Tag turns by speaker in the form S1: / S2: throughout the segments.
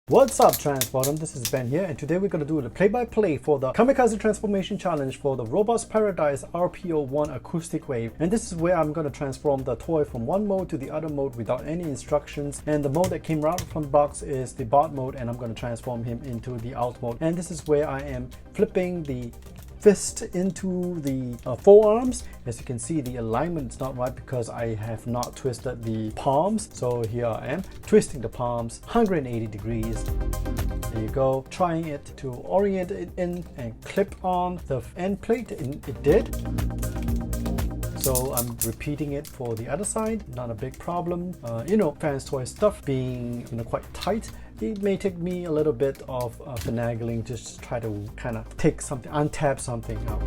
S1: What's up, Transformdom? This is Ben here, and today we're going to do the play-by-play for the Kamikaze Transformation Challenge for the Robot's Paradise RP-01 Acoustic Wave. And this is where I'm going to transform the toy from one mode to the other mode without any instructions. And the mode that came out from the box is the bot mode, and I'm going to transform him into the alt mode. And this is where I am flipping the fist into the forearms. As you can see, the alignment is not right because I have not twisted the palms. So here I am twisting the palms 180 degrees. There you go, trying it to orient it in and clip on the end plate, and it did. So I'm repeating it for the other side, not a big problem. Fans toy stuff being quite tight, it may take me a little bit of finagling just to try to kind of take something, untap something out.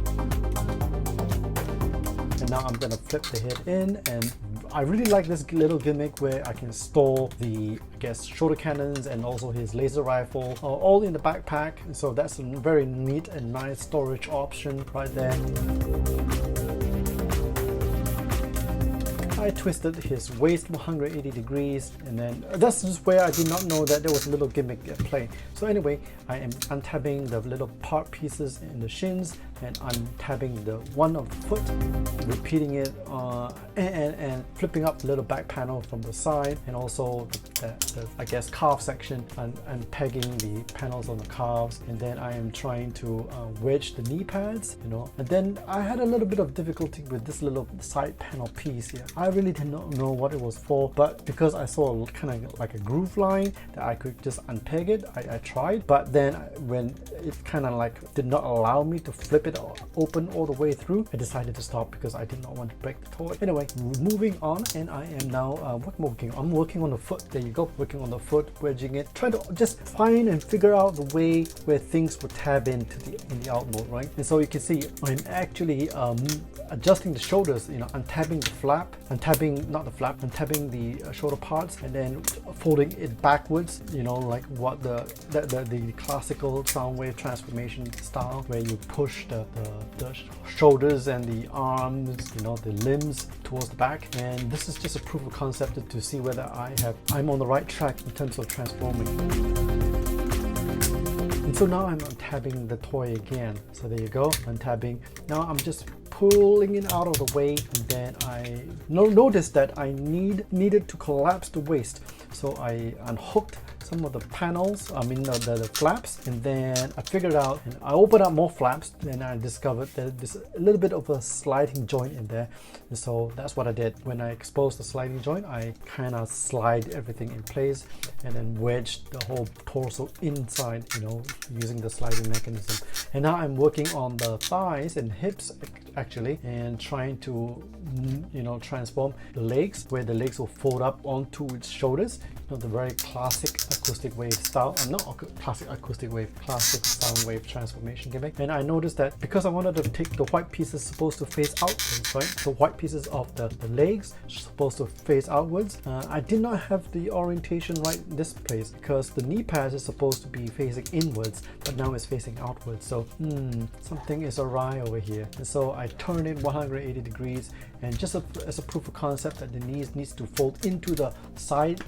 S1: And now I'm gonna flip the head in, and I really like this little gimmick where I can store the, shoulder cannons and also his laser rifle all in the backpack. So that's a very neat and nice storage option right there. I twisted his waist 180 degrees, and then that's just where I did not know that there was a little gimmick at play. So anyway, I am untabbing the little part pieces in the shins, and I'm tabbing the one of the foot, repeating it and flipping up the little back panel from the side, and also the calf section, and pegging the panels on the calves. And then I am trying to wedge the knee pads, and then I had a little bit of difficulty with this little side panel piece here. I really did not know what it was for, but because I saw kind of like a groove line that I could just unpeg it, I tried. But then when it kind of like did not allow me to flip it open all the way through, I decided to stop because I did not want to break the toy. Anyway, moving on, and I am now I'm working on the foot. There you go, working on the foot, wedging it, trying to just find and figure out the way where things will tab in the out mode, right? And so you can see I'm actually adjusting the shoulders, untabbing the flap, untabbing the shoulder parts, and then folding it backwards, like what the classical Soundwave transformation style, where you push the shoulders and the arms, the limbs towards the back. And this is just a proof of concept to see whether I'm on the right track in terms of transforming. And so now I'm untabbing the toy again. So there you go, untabbing. Now I'm just pulling it out of the way, and then I noticed that I needed to collapse the waist. So I unhooked some of the panels, the flaps, and then I figured out, and I opened up more flaps, and I discovered that there's a little bit of a sliding joint in there. And so that's what I did. When I exposed the sliding joint, I kind of slide everything in place and then wedged the whole torso inside, using the sliding mechanism. And now I'm working on the thighs and hips actually, and trying to transform the legs, where the legs will fold up onto its shoulders, the very classic acoustic wave style, not classic acoustic wave, classic Soundwave transformation gimmick. And I noticed that because I wanted to take the white pieces supposed to face outwards, right? The white pieces of the legs supposed to face outwards. I did not have the orientation right in this place, because the knee pads is supposed to be facing inwards, but now it's facing outwards. So something is awry over here. And so I turned it 180 degrees, and just as a proof of concept that the knees needs to fold into the side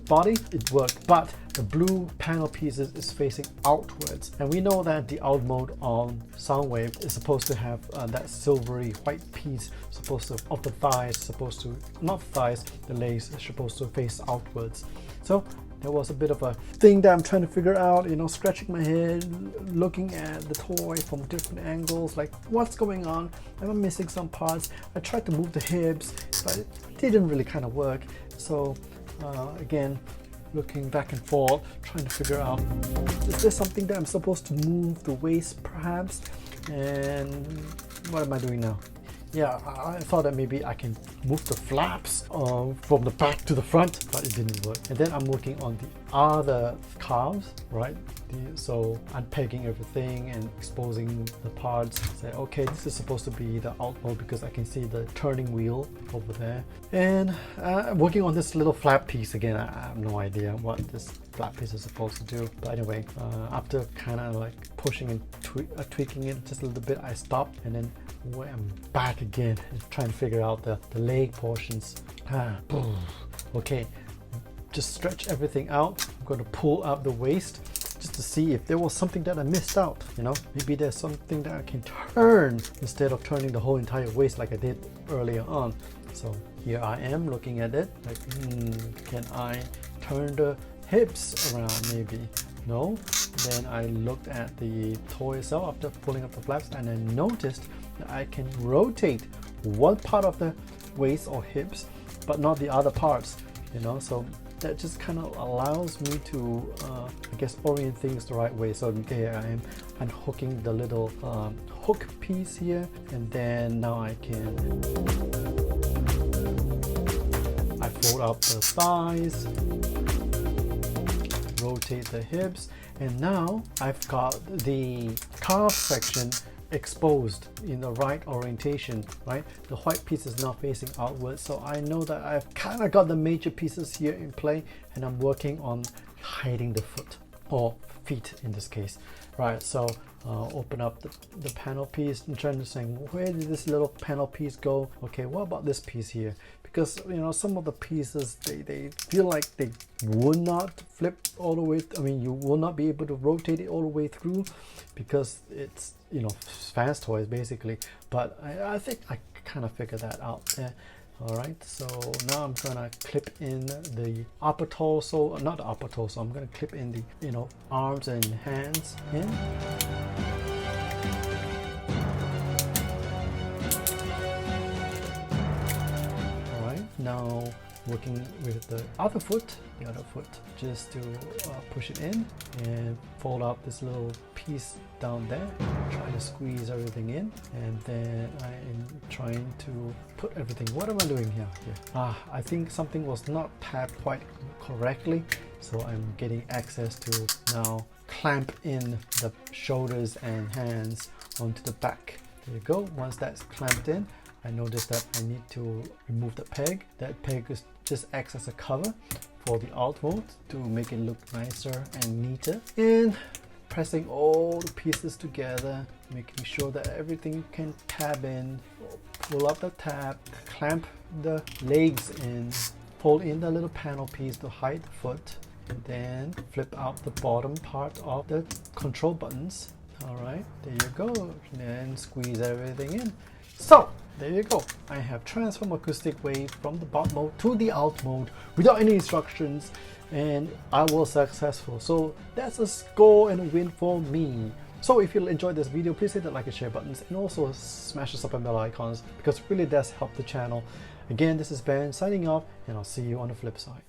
S1: body, it worked. But the blue panel pieces is facing outwards, and we know that the out mode on Soundwave is supposed to have that silvery white piece of the thighs, the legs are supposed to face outwards. So there was a bit of a thing that I'm trying to figure out, scratching my head, looking at the toy from different angles, like what's going on? Am I missing some parts? I tried to move the hips, but it didn't really kind of work. So again, looking back and forth, trying to figure out, is there something that I'm supposed to move the waist perhaps? And what am I doing now? Yeah, I thought that maybe I can move the flaps from the back to the front, but it didn't work. And then I'm working on the other calves, right? So unpegging everything and exposing the parts. Say, okay, this is supposed to be the out mode because I can see the turning wheel over there. And working on this little flap piece again. I have no idea what this flap piece is supposed to do. But anyway, after kind of like pushing and tweaking it just a little bit, I stopped, and then I'm back again and trying to figure out the leg portions. Okay, just stretch everything out. I'm going to pull up the waist just to see if there was something that I missed out, you know. Maybe there's something that I can turn instead of turning the whole entire waist like I did earlier on. So here I am looking at it, like, can I turn the hips around maybe? No. Then I looked at the toy itself after pulling up the flaps, and I noticed that I can rotate one part of the waist or hips, but not the other parts, you know. So that just kind of allows me to, I guess, orient things the right way. So there I am unhooking the little hook piece here, and then now I fold out the thighs, rotate the hips, and now I've got the calf section exposed in the right orientation, right? The white piece is now facing outwards, so I know that I've kind of got the major pieces here in play, and I'm working on hiding the foot, or feet in this case, right? So open up the panel piece and trying to say, where did this little panel piece go? Okay, what about this piece here? Because, you know, some of the pieces, they feel like they will not flip all the way. I mean, you will not be able to rotate it all the way through because it's, you know, fast toys basically. But I think I kind of figured that out there. All right, so now I'm gonna clip in the upper torso, not the upper torso, I'm gonna clip in the, you know, arms and hands in. All right, now working with the other foot, just to push it in and fold out this little piece down there, try to squeeze everything in, and then I am trying to put everything. What am I doing here? I think something was not tapped quite correctly, so I'm getting access to now clamp in the shoulders and hands onto the back. There you go. Once that's clamped in, I noticed that I need to remove the peg. That peg just acts as a cover for the alt mode to make it look nicer and neater. And pressing all the pieces together, making sure that everything can tab in, pull up the tab, clamp the legs in, fold in the little panel piece to hide the foot, and then flip out the bottom part of the control buttons. All right, there you go, and then squeeze everything in. So there you go. I have transformed Acoustic Wave from the bot mode to the alt mode without any instructions, and I was successful. So that's a score and a win for me. So if you enjoyed this video, please hit the like and share buttons, and also smash the sub and bell icons because it really does help the channel. Again, this is Ben signing off, and I'll see you on the flip side.